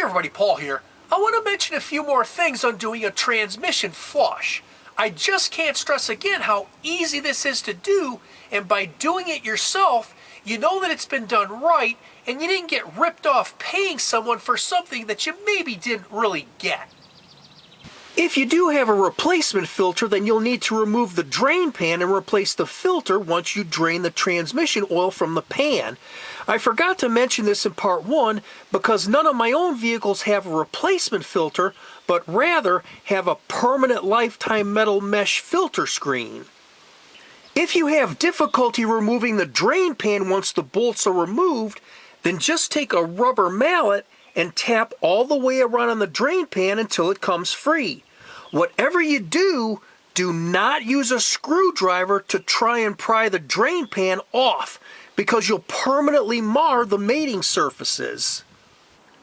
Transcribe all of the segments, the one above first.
everybody, Paul here. I want to mention a few more things on doing a transmission flush. I just can't stress again how easy this is to do, and by doing it yourself, you know that it's been done right and you didn't get ripped off paying someone for something that you maybe didn't really get. If you do have a replacement filter, then you'll need to remove the drain pan and replace the filter once you drain the transmission oil from the pan. I forgot to mention this in part 1 because none of my own vehicles have a replacement filter, but rather have a permanent lifetime metal mesh filter screen. If you have difficulty removing the drain pan once the bolts are removed, then just take a rubber mallet and tap all the way around on the drain pan until it comes free. Whatever you do, do not use a screwdriver to try and pry the drain pan off because you'll permanently mar the mating surfaces.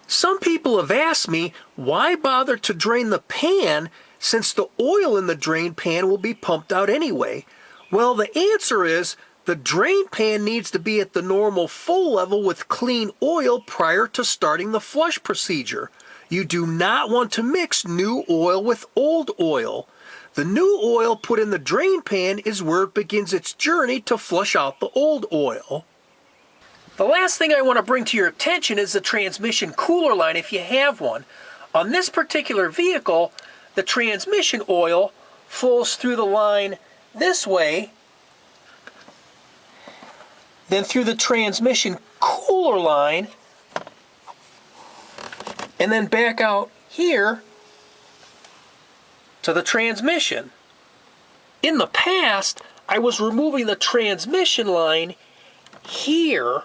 Some people have asked me, why bother to drain the pan since the oil in the drain pan will be pumped out anyway? Well, the answer is the drain pan needs to be at the normal full level with clean oil prior to starting the flush procedure. You do not want to mix new oil with old oil. The new oil put in the drain pan is where it begins its journey to flush out the old oil. The last thing I want to bring to your attention is the transmission cooler line if you have one. On this particular vehicle, the transmission oil flows through the line this way, then through the transmission cooler line, and then back out here to the transmission. In the past, I was removing the transmission line here,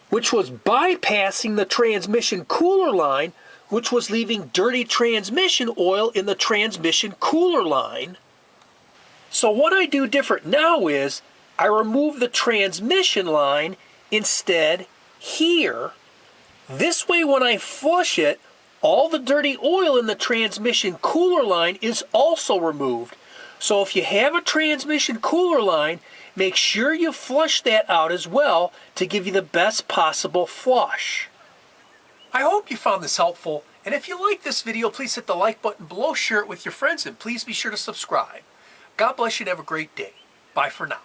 which was bypassing the transmission cooler line, which was leaving dirty transmission oil in the transmission cooler line. So what I do different now is I remove the transmission line instead here. This way when I flush it, all the dirty oil in the transmission cooler line is also removed. So if you have a transmission cooler line, make sure you flush that out as well to give you the best possible flush. I hope you found this helpful, and if you like this video, please hit the like button below, share it with your friends, and please be sure to subscribe. God bless you and have a great day. Bye for now.